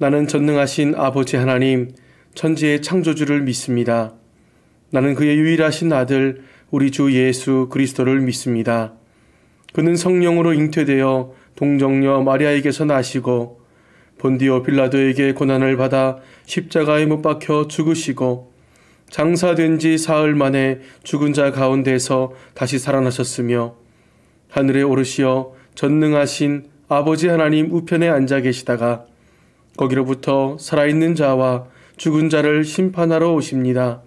나는 전능하신 아버지 하나님, 천지의 창조주를 믿습니다. 나는 그의 유일하신 아들 우리 주 예수 그리스도를 믿습니다. 그는 성령으로 잉태되어 동정녀 마리아에게서 나시고 본디오 빌라도에게 고난을 받아 십자가에 못 박혀 죽으시고 장사된 지 사흘 만에 죽은 자 가운데서 다시 살아나셨으며 하늘에 오르시어 전능하신 아버지 하나님 우편에 앉아 계시다가 거기로부터 살아있는 자와 죽은 자를 심판하러 오십니다.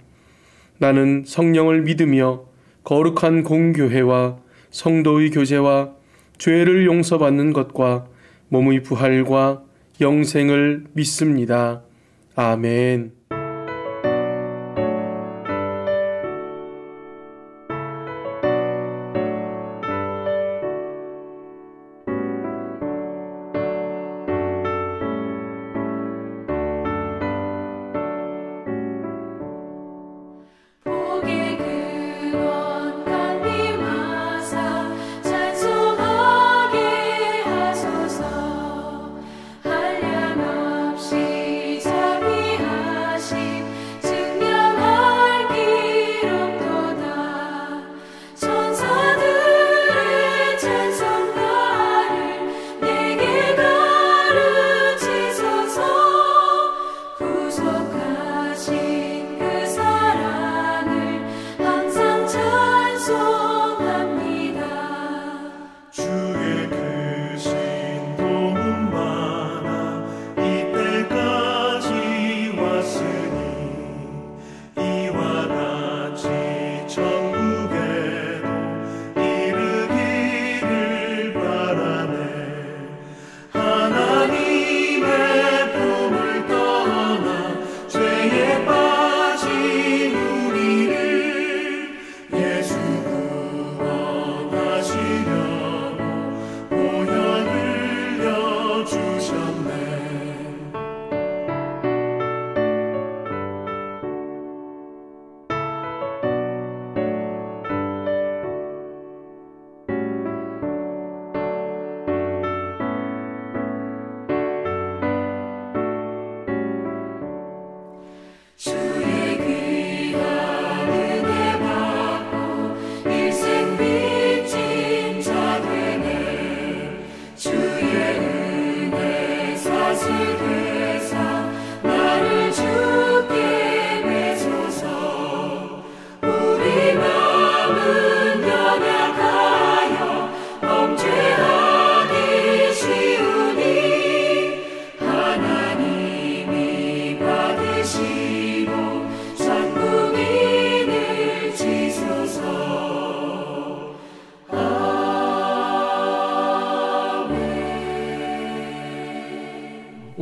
나는 성령을 믿으며 거룩한 공교회와 성도의 교제와 죄를 용서받는 것과 몸의 부활과 영생을 믿습니다. 아멘.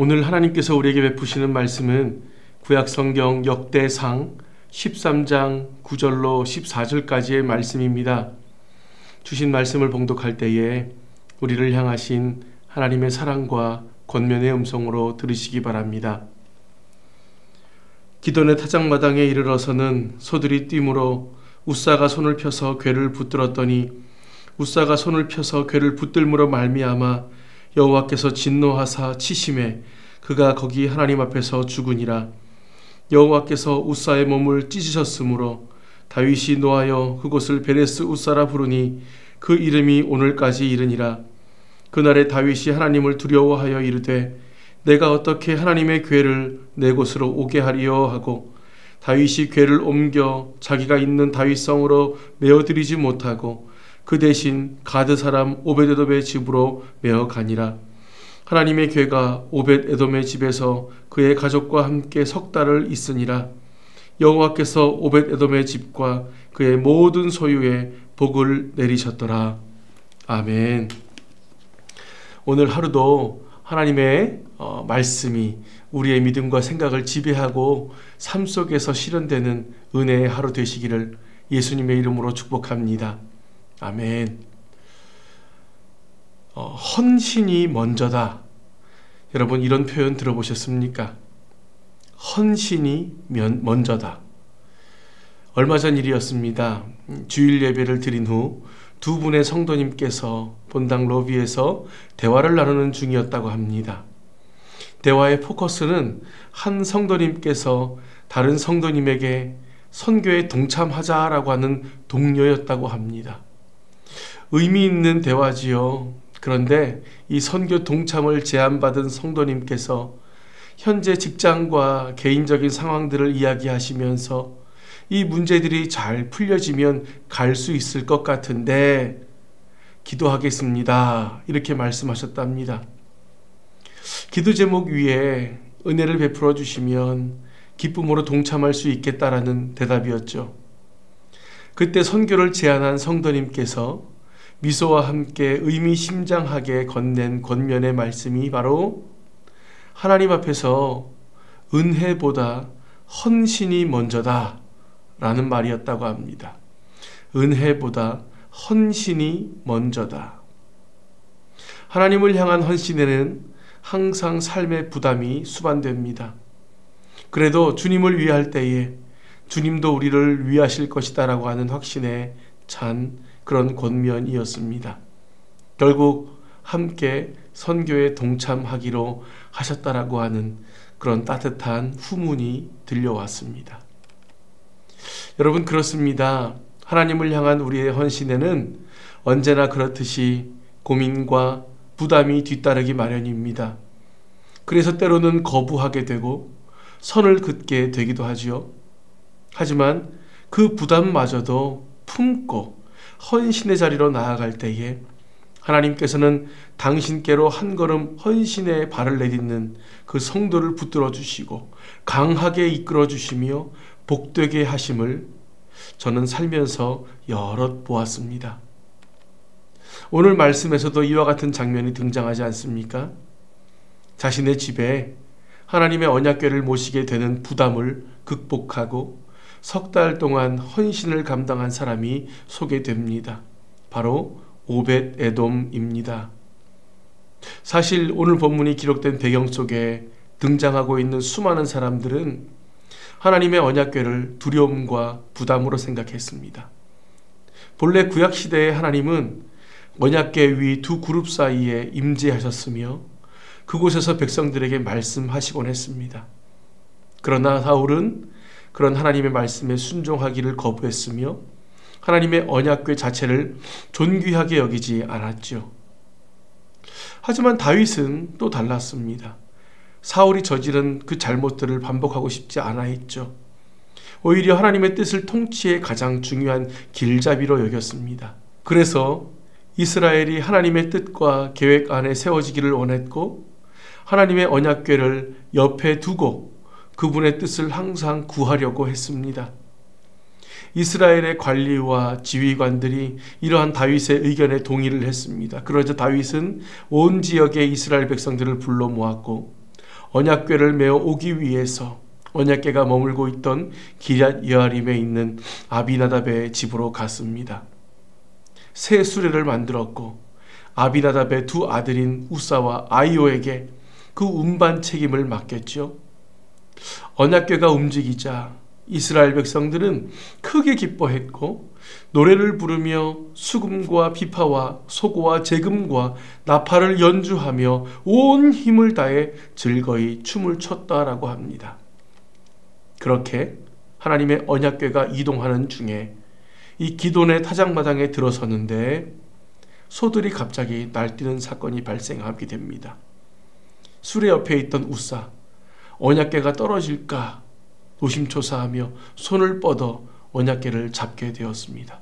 오늘 하나님께서 우리에게 베푸시는 말씀은 구약성경 역대상 13장 9절로 14절까지의 말씀입니다. 주신 말씀을 봉독할 때에 우리를 향하신 하나님의 사랑과 권면의 음성으로 들으시기 바랍니다. 기돈의 타작마당에 이르러서는 소들이 뛰므로 웃사가 손을 펴서 궤를 붙들었더니 웃사가 손을 펴서 궤를 붙들므로 말미암아 여호와께서 진노하사 치심에 그가 거기 하나님 앞에서 죽으니라. 여호와께서 웃사의 몸을 찢으셨으므로 다윗이 노하여 그곳을 베레스 웃사라 부르니 그 이름이 오늘까지 이르니라. 그날에 다윗이 하나님을 두려워하여 이르되 내가 어떻게 하나님의 궤를 내 곳으로 오게 하리요 하고 다윗이 궤를 옮겨 자기가 있는 다윗성으로 메어들이지 못하고 그 대신 가드 사람 오벳에돔의 집으로 메어 가니라. 하나님의 궤가 오벳에돔의 집에서 그의 가족과 함께 석 달을 있으니라. 여호와께서 오벳에돔의 집과 그의 모든 소유에 복을 내리셨더라. 아멘. 오늘 하루도 하나님의 말씀이 우리의 믿음과 생각을 지배하고 삶 속에서 실현되는 은혜의 하루 되시기를 예수님의 이름으로 축복합니다. 아멘. 헌신이 먼저다. 여러분 이런 표현 들어보셨습니까? 헌신이 먼저다. 얼마 전 일이었습니다. 주일 예배를 드린 후 두 분의 성도님께서 본당 로비에서 대화를 나누는 중이었다고 합니다. 대화의 포커스는 한 성도님께서 다른 성도님에게 선교에 동참하자라고 하는 동료였다고 합니다. 의미 있는 대화지요. 그런데 이 선교 동참을 제안받은 성도님께서 현재 직장과 개인적인 상황들을 이야기하시면서 이 문제들이 잘 풀려지면 갈 수 있을 것 같은데 기도하겠습니다. 이렇게 말씀하셨답니다. 기도 제목 위에 은혜를 베풀어 주시면 기쁨으로 동참할 수 있겠다라는 대답이었죠. 그때 선교를 제안한 성도님께서 미소와 함께 의미심장하게 건넨 권면의 말씀이 바로 하나님 앞에서 은혜보다 헌신이 먼저다 라는 말이었다고 합니다. 은혜보다 헌신이 먼저다. 하나님을 향한 헌신에는 항상 삶의 부담이 수반됩니다. 그래도 주님을 위할 때에 주님도 우리를 위하실 것이다 라고 하는 확신에 찬 그런 권면이었습니다. 결국 함께 선교에 동참하기로 하셨다라고 하는 그런 따뜻한 후문이 들려왔습니다. 여러분, 그렇습니다. 하나님을 향한 우리의 헌신에는 언제나 그렇듯이 고민과 부담이 뒤따르기 마련입니다. 그래서 때로는 거부하게 되고 선을 긋게 되기도 하지요. 하지만 그 부담마저도 품고 헌신의 자리로 나아갈 때에 하나님께서는 당신께로 한 걸음 헌신의 발을 내딛는 그 성도를 붙들어 주시고 강하게 이끌어 주시며 복되게 하심을 저는 살면서 여럿 보았습니다. 오늘 말씀에서도 이와 같은 장면이 등장하지 않습니까? 자신의 집에 하나님의 언약궤를 모시게 되는 부담을 극복하고 석 달 동안 헌신을 감당한 사람이 소개됩니다. 바로 오벳 에돔입니다. 사실 오늘 본문이 기록된 배경 속에 등장하고 있는 수많은 사람들은 하나님의 언약궤를 두려움과 부담으로 생각했습니다. 본래 구약시대의 하나님은 언약궤 위 두 그룹 사이에 임재하셨으며 그곳에서 백성들에게 말씀하시곤 했습니다. 그러나 사울은 그런 하나님의 말씀에 순종하기를 거부했으며 하나님의 언약궤 자체를 존귀하게 여기지 않았죠. 하지만 다윗은 또 달랐습니다. 사울이 저지른 그 잘못들을 반복하고 싶지 않아 했죠. 오히려 하나님의 뜻을 통치의 가장 중요한 길잡이로 여겼습니다. 그래서 이스라엘이 하나님의 뜻과 계획 안에 세워지기를 원했고 하나님의 언약궤를 옆에 두고 그분의 뜻을 항상 구하려고 했습니다. 이스라엘의 관리와 지휘관들이 이러한 다윗의 의견에 동의를 했습니다. 그러자 다윗은 온 지역의 이스라엘 백성들을 불러 모았고 언약궤를 메어 오기 위해서 언약궤가 머물고 있던 기럇 여아림에 있는 아비나답의 집으로 갔습니다. 새 수레를 만들었고 아비나답의 두 아들인 우사와 아이오에게 그 운반 책임을 맡겼죠. 언약궤가 움직이자 이스라엘 백성들은 크게 기뻐했고 노래를 부르며 수금과 비파와 소고와 제금과 나팔을 연주하며 온 힘을 다해 즐거이 춤을 췄다라고 합니다. 그렇게 하나님의 언약궤가 이동하는 중에 이 기돈의 타작마당에 들어섰는데 소들이 갑자기 날뛰는 사건이 발생하게 됩니다. 수레 옆에 있던 우사, 언약궤가 떨어질까 노심초사하며 손을 뻗어 언약궤를 잡게 되었습니다.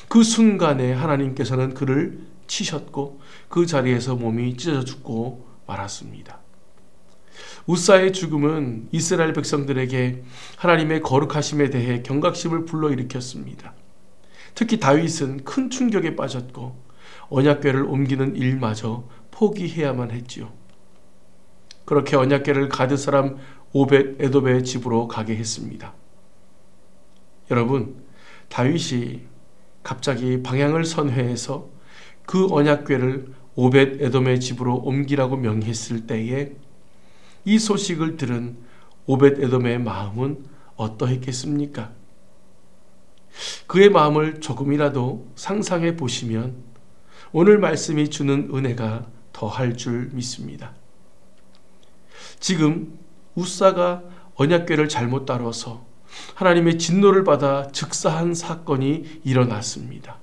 그 순간에 하나님께서는 그를 치셨고 그 자리에서 몸이 찢어져 죽고 말았습니다. 우사의 죽음은 이스라엘 백성들에게 하나님의 거룩하심에 대해 경각심을 불러일으켰습니다. 특히 다윗은 큰 충격에 빠졌고 언약궤를 옮기는 일마저 포기해야만 했지요. 그렇게 언약궤를 가드 사람 오벳 에돔의 집으로 가게 했습니다. 여러분, 다윗이 갑자기 방향을 선회해서 그 언약궤를 오벳 에돔의 집으로 옮기라고 명했을 때에 이 소식을 들은 오벳 에돔의 마음은 어떠했겠습니까? 그의 마음을 조금이라도 상상해 보시면 오늘 말씀이 주는 은혜가 더할 줄 믿습니다. 지금 웃사가 언약궤를 잘못 다뤄서 하나님의 진노를 받아 즉사한 사건이 일어났습니다.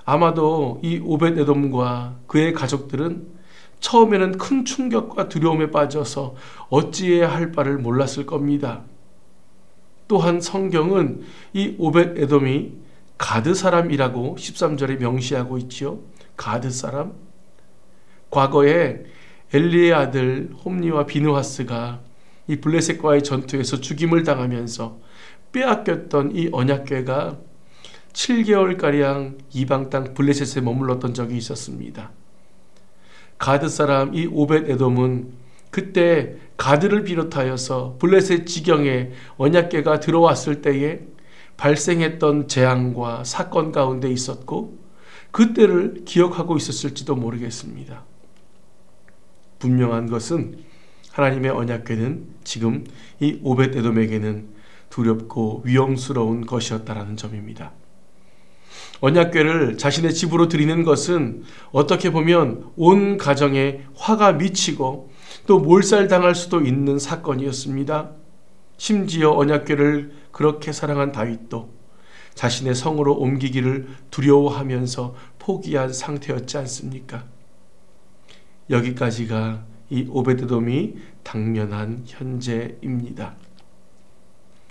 아마도 이 오벳에돔과 그의 가족들은 처음에는 큰 충격과 두려움에 빠져서 어찌해야 할 바를 몰랐을 겁니다. 또한 성경은 이 오벳에돔이 가드 사람이라고 13절에 명시하고 있지요. 가드 사람. 과거에 엘리의 아들 홈리와 비느하스가 이 블레셋과의 전투에서 죽임을 당하면서 빼앗겼던 이 언약궤가 7개월가량 이방 땅 블레셋에 머물렀던 적이 있었습니다. 가드 사람 이 오벳에돔은 그때 가드를 비롯하여서 블레셋 지경에 언약궤가 들어왔을 때에 발생했던 재앙과 사건 가운데 있었고 그때를 기억하고 있었을지도 모르겠습니다. 분명한 것은 하나님의 언약궤는 지금 이 오벳에돔에게는 두렵고 위험스러운 것이었다라는 점입니다. 언약궤를 자신의 집으로 드리는 것은 어떻게 보면 온 가정에 화가 미치고 또 몰살당할 수도 있는 사건이었습니다. 심지어 언약궤를 그렇게 사랑한 다윗도 자신의 성으로 옮기기를 두려워하면서 포기한 상태였지 않습니까? 여기까지가 이 오벳에돔이 당면한 현재입니다.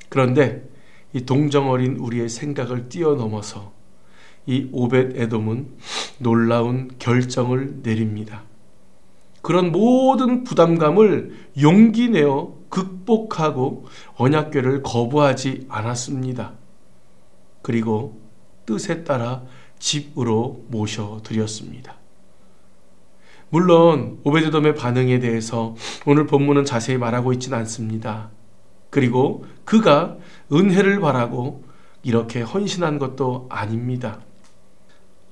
그런데 이 동정어린 우리의 생각을 뛰어넘어서 이 오벳에돔은 놀라운 결정을 내립니다. 그런 모든 부담감을 용기 내어 극복하고 언약궤를 거부하지 않았습니다. 그리고 뜻에 따라 집으로 모셔드렸습니다. 물론 오벳에돔의 반응에 대해서 오늘 본문은 자세히 말하고 있지는 않습니다. 그리고 그가 은혜를 바라고 이렇게 헌신한 것도 아닙니다.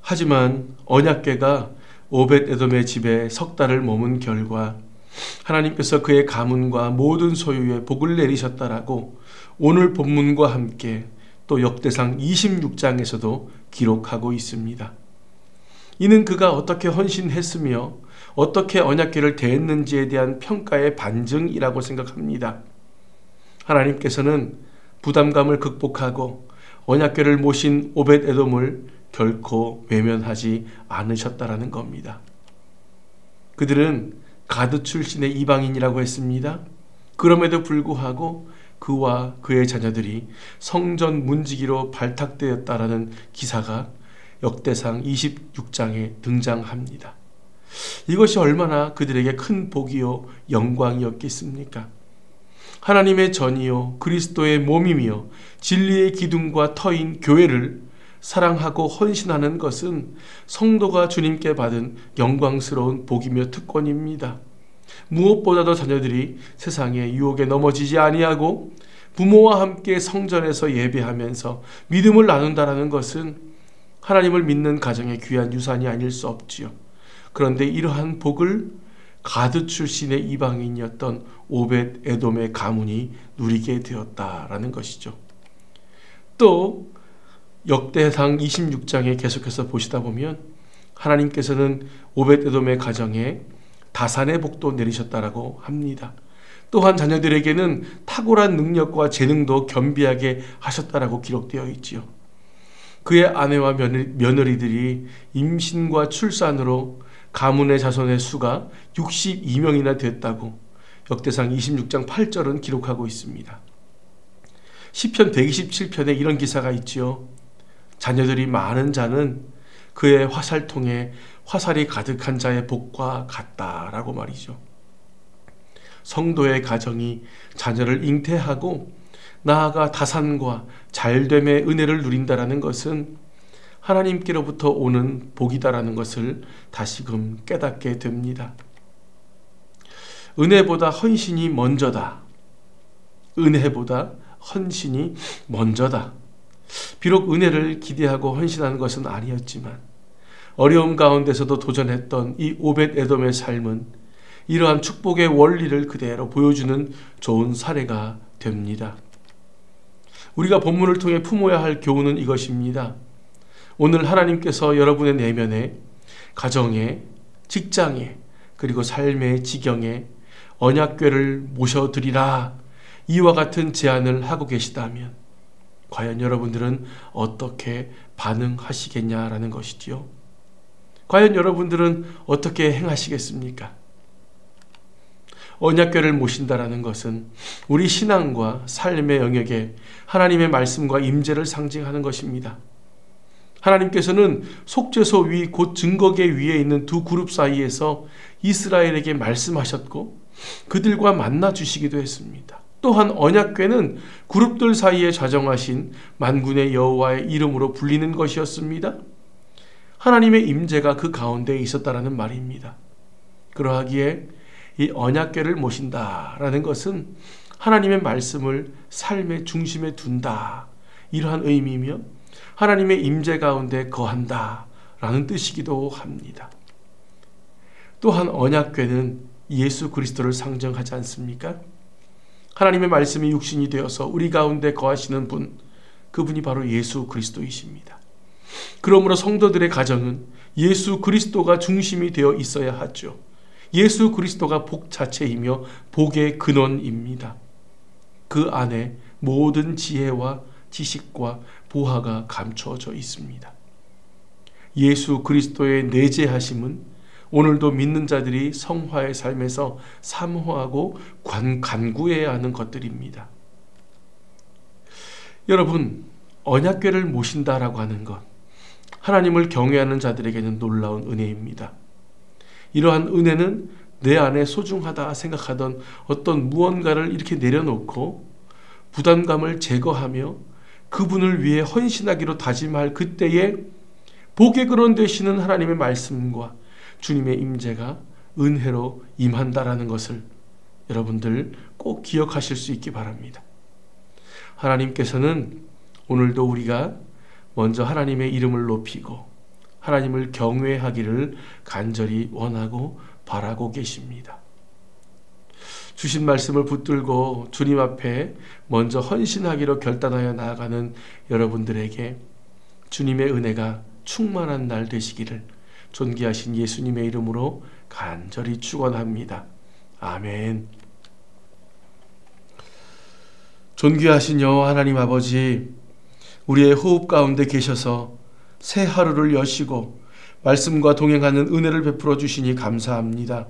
하지만 언약궤가 오벳에돔의 집에 석 달을 머문 결과 하나님께서 그의 가문과 모든 소유에 복을 내리셨다라고 오늘 본문과 함께 또 역대상 26장에서도 기록하고 있습니다. 이는 그가 어떻게 헌신했으며 어떻게 언약궤를 대했는지에 대한 평가의 반증이라고 생각합니다. 하나님께서는 부담감을 극복하고 언약궤를 모신 오벳에돔을 결코 외면하지 않으셨다라는 겁니다. 그들은 가드 출신의 이방인이라고 했습니다. 그럼에도 불구하고 그와 그의 자녀들이 성전 문지기로 발탁되었다라는 기사가 역대상 26장에 등장합니다. 이것이 얼마나 그들에게 큰 복이요 영광이었겠습니까? 하나님의 전이요 그리스도의 몸이며 진리의 기둥과 터인 교회를 사랑하고 헌신하는 것은 성도가 주님께 받은 영광스러운 복이며 특권입니다. 무엇보다도 자녀들이 세상의 유혹에 넘어지지 아니하고 부모와 함께 성전에서 예배하면서 믿음을 나눈다라는 것은 하나님을 믿는 가정의 귀한 유산이 아닐 수 없지요. 그런데 이러한 복을 가드 출신의 이방인이었던 오벳에돔의 가문이 누리게 되었다라는 것이죠. 또 역대상 26장에 계속해서 보시다 보면 하나님께서는 오벳에돔의 가정에 다산의 복도 내리셨다라고 합니다. 또한 자녀들에게는 탁월한 능력과 재능도 겸비하게 하셨다라고 기록되어 있지요. 그의 아내와 며느리들이 임신과 출산으로 가문의 자손의 수가 62명이나 됐다고 역대상 26장 8절은 기록하고 있습니다. 시편 127편에 이런 기사가 있지요. 자녀들이 많은 자는 그의 화살통에 화살이 가득한 자의 복과 같다라고 말이죠. 성도의 가정이 자녀를 잉태하고 나아가 다산과 잘됨의 은혜를 누린다라는 것은 하나님께로부터 오는 복이다라는 것을 다시금 깨닫게 됩니다. 은혜보다 헌신이 먼저다. 은혜보다 헌신이 먼저다. 비록 은혜를 기대하고 헌신하는 것은 아니었지만 어려움 가운데서도 도전했던 이 오벳에돔의 삶은 이러한 축복의 원리를 그대로 보여주는 좋은 사례가 됩니다. 우리가 본문을 통해 품어야 할 교훈은 이것입니다. 오늘 하나님께서 여러분의 내면에, 가정에, 직장에, 그리고 삶의 지경에 언약궤를 모셔드리라 이와 같은 제안을 하고 계시다면 과연 여러분들은 어떻게 반응하시겠냐라는 것이지요. 과연 여러분들은 어떻게 행하시겠습니까? 언약궤를 모신다라는 것은 우리 신앙과 삶의 영역에 하나님의 말씀과 임재를 상징하는 것입니다. 하나님께서는 속죄소 위 곧 증거궤 위에 있는 두 그룹 사이에서 이스라엘에게 말씀하셨고 그들과 만나 주시기도 했습니다. 또한 언약궤는 그룹들 사이에 좌정하신 만군의 여호와의 이름으로 불리는 것이었습니다. 하나님의 임재가 그 가운데에 있었다라는 말입니다. 그러하기에 이 언약궤를 모신다라는 것은 하나님의 말씀을 삶의 중심에 둔다 이러한 의미이며 하나님의 임재 가운데 거한다라는 뜻이기도 합니다. 또한 언약궤는 예수 그리스도를 상징하지 않습니까? 하나님의 말씀이 육신이 되어서 우리 가운데 거하시는 분, 그분이 바로 예수 그리스도이십니다. 그러므로 성도들의 가정은 예수 그리스도가 중심이 되어 있어야 하죠. 예수 그리스도가 복 자체이며 복의 근원입니다. 그 안에 모든 지혜와 지식과 보화가 감추어져 있습니다. 예수 그리스도의 내재하심은 오늘도 믿는 자들이 성화의 삶에서 사모하고 간구해야 하는 것들입니다. 여러분, 언약궤를 모신다라고 하는 것, 하나님을 경외하는 자들에게는 놀라운 은혜입니다. 이러한 은혜는 내 안에 소중하다 생각하던 어떤 무언가를 이렇게 내려놓고 부담감을 제거하며 그분을 위해 헌신하기로 다짐할 그때에 복의 근원 되시는 하나님의 말씀과 주님의 임재가 은혜로 임한다라는 것을 여러분들 꼭 기억하실 수 있기 바랍니다. 하나님께서는 오늘도 우리가 먼저 하나님의 이름을 높이고 하나님을 경외하기를 간절히 원하고 바라고 계십니다. 주신 말씀을 붙들고 주님 앞에 먼저 헌신하기로 결단하여 나아가는 여러분들에게 주님의 은혜가 충만한 날 되시기를 존귀하신 예수님의 이름으로 간절히 축원합니다. 아멘. 존귀하신 여호와 하나님 아버지, 우리의 호흡 가운데 계셔서 새 하루를 여시고 말씀과 동행하는 은혜를 베풀어 주시니 감사합니다.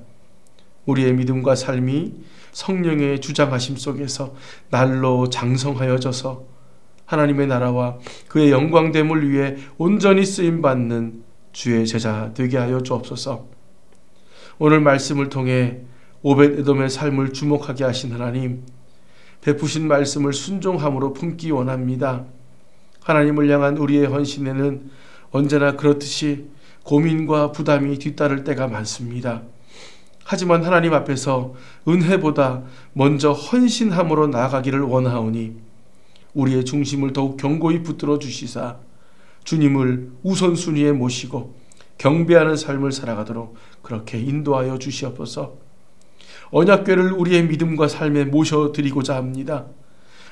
우리의 믿음과 삶이 성령의 주장하심 속에서 날로 장성하여져서 하나님의 나라와 그의 영광됨을 위해 온전히 쓰임받는 주의 제자 되게 하여 주옵소서. 오늘 말씀을 통해 오벳에돔의 삶을 주목하게 하신 하나님, 베푸신 말씀을 순종함으로 품기 원합니다. 하나님을 향한 우리의 헌신에는 언제나 그렇듯이 고민과 부담이 뒤따를 때가 많습니다. 하지만 하나님 앞에서 은혜보다 먼저 헌신함으로 나아가기를 원하오니 우리의 중심을 더욱 견고히 붙들어 주시사 주님을 우선순위에 모시고 경배하는 삶을 살아가도록 그렇게 인도하여 주시옵소서. 언약궤를 우리의 믿음과 삶에 모셔드리고자 합니다.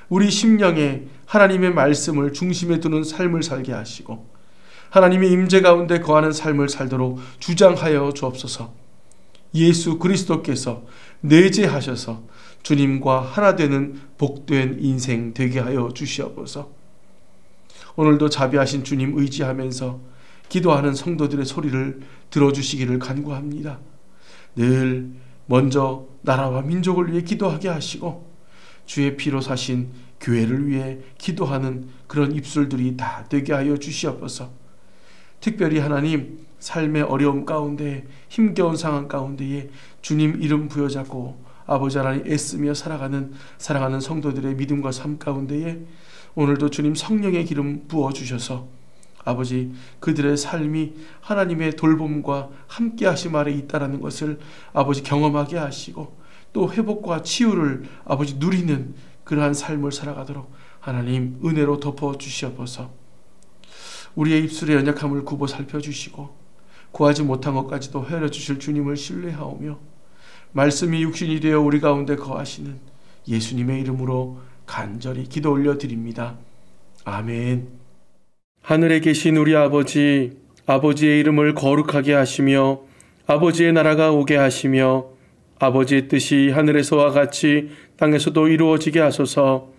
우리 심령에 하나님의 말씀을 중심에 두는 삶을 살게 하시고 하나님의 임재 가운데 거하는 삶을 살도록 주장하여 주옵소서. 예수 그리스도께서 내재하셔서 주님과 하나 되는 복된 인생 되게 하여 주시옵소서. 오늘도 자비하신 주님 의지하면서 기도하는 성도들의 소리를 들어주시기를 간구합니다. 늘 먼저 나라와 민족을 위해 기도하게 하시고 주의 피로 사신 교회를 위해 기도하는 그런 입술들이 다 되게 하여 주시옵소서. 특별히 하나님, 삶의 어려움 가운데 힘겨운 상황 가운데에 주님 이름 부여잡고 아버지 하나님 애쓰며 살아가는 사랑하는 성도들의 믿음과 삶 가운데에 오늘도 주님 성령의 기름 부어주셔서 아버지 그들의 삶이 하나님의 돌봄과 함께 하심 아래 있다라는 것을 아버지 경험하게 하시고 또 회복과 치유를 아버지 누리는 그러한 삶을 살아가도록 하나님 은혜로 덮어주시옵소서. 우리의 입술의 연약함을 굽어 살펴주시고 구하지 못한 것까지도 헤아려 주실 주님을 신뢰하오며 말씀이 육신이 되어 우리 가운데 거하시는 예수님의 이름으로 간절히 기도 올려드립니다. 아멘. 하늘에 계신 우리 아버지, 아버지의 이름을 거룩하게 하시며 아버지의 나라가 오게 하시며 아버지의 뜻이 하늘에서와 같이 땅에서도 이루어지게 하소서.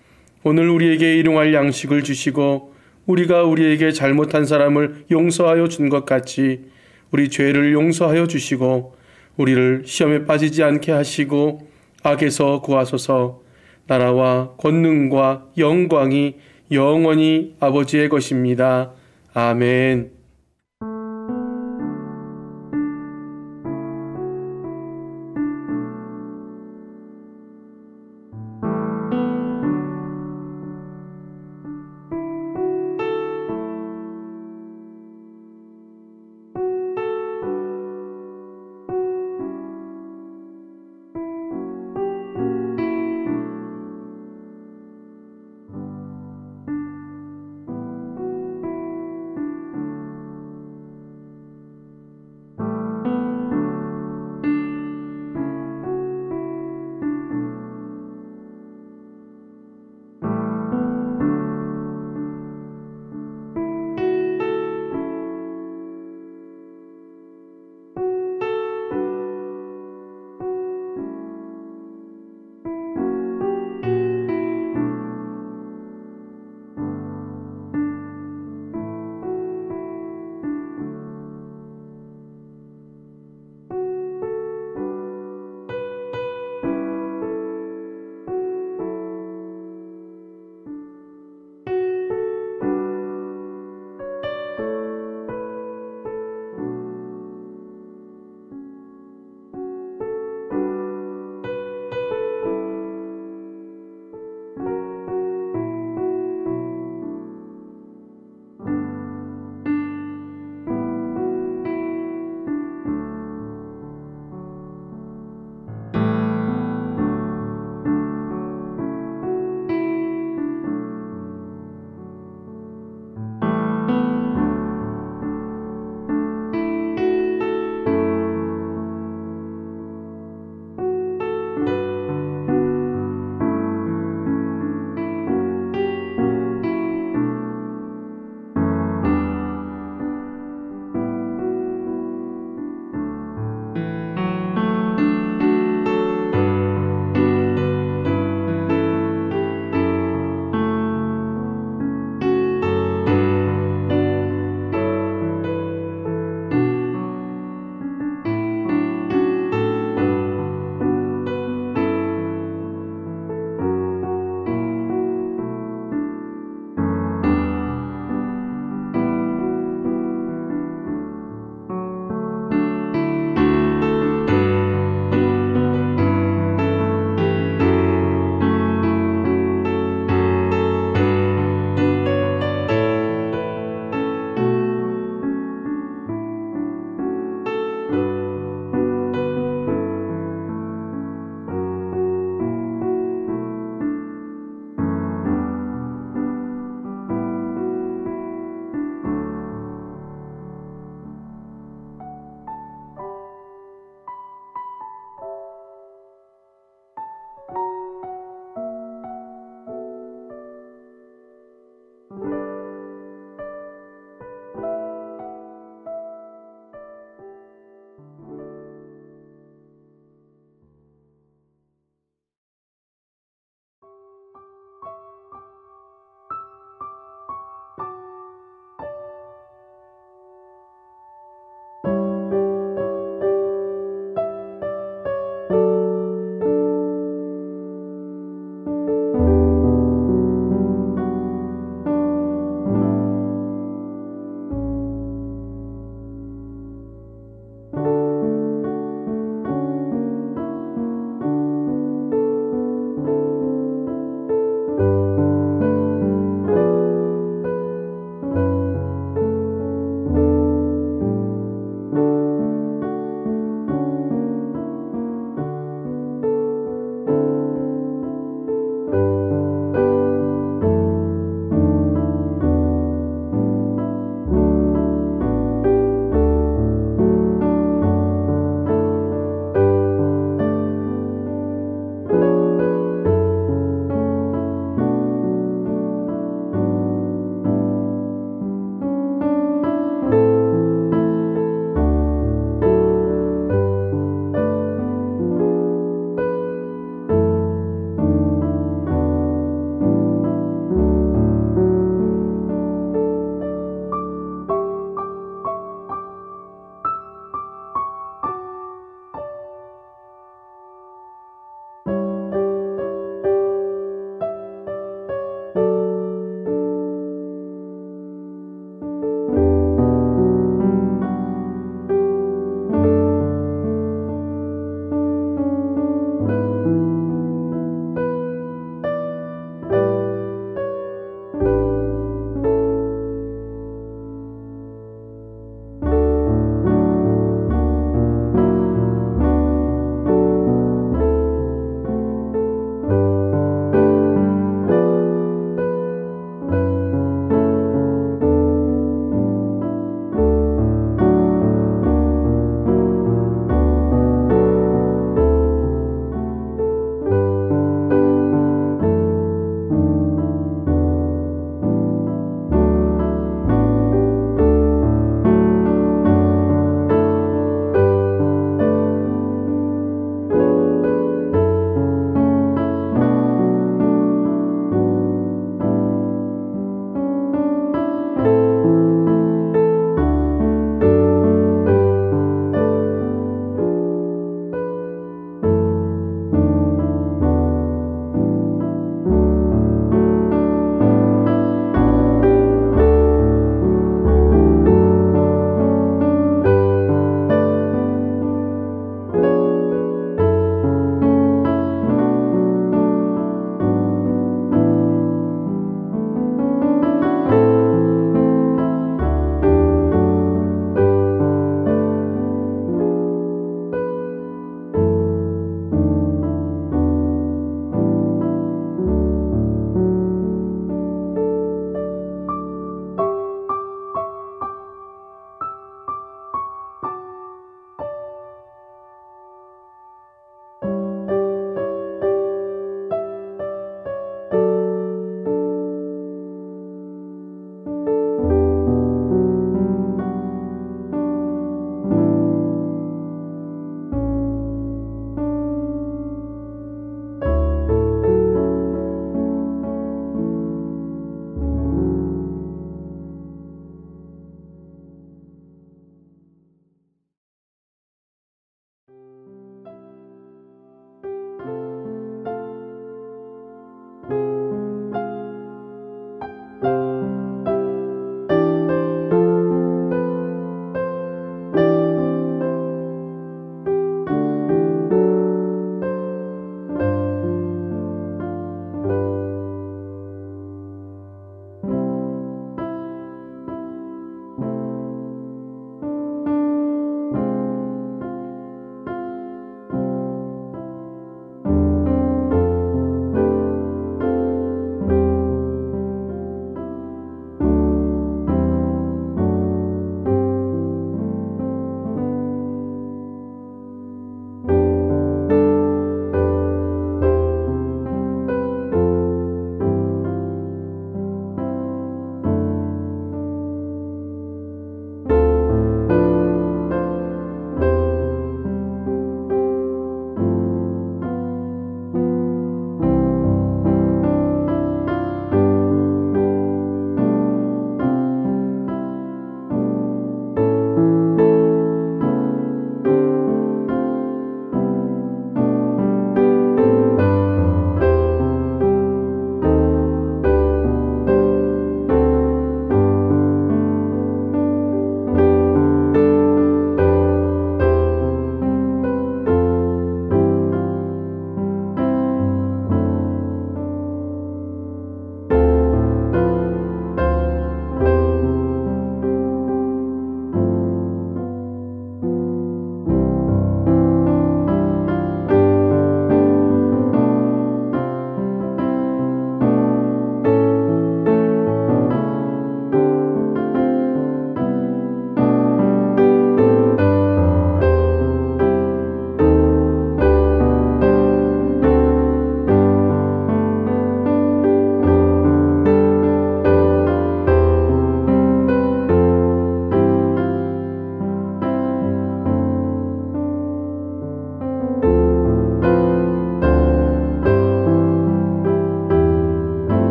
오늘 우리에게 일용할 양식을 주시고 우리가 우리에게 잘못한 사람을 용서하여 준 것 같이 우리 죄를 용서하여 주시고 우리를 시험에 빠지지 않게 하시고 악에서 구하소서. 나라와 권능과 영광이 영원히 아버지의 것입니다. 아멘.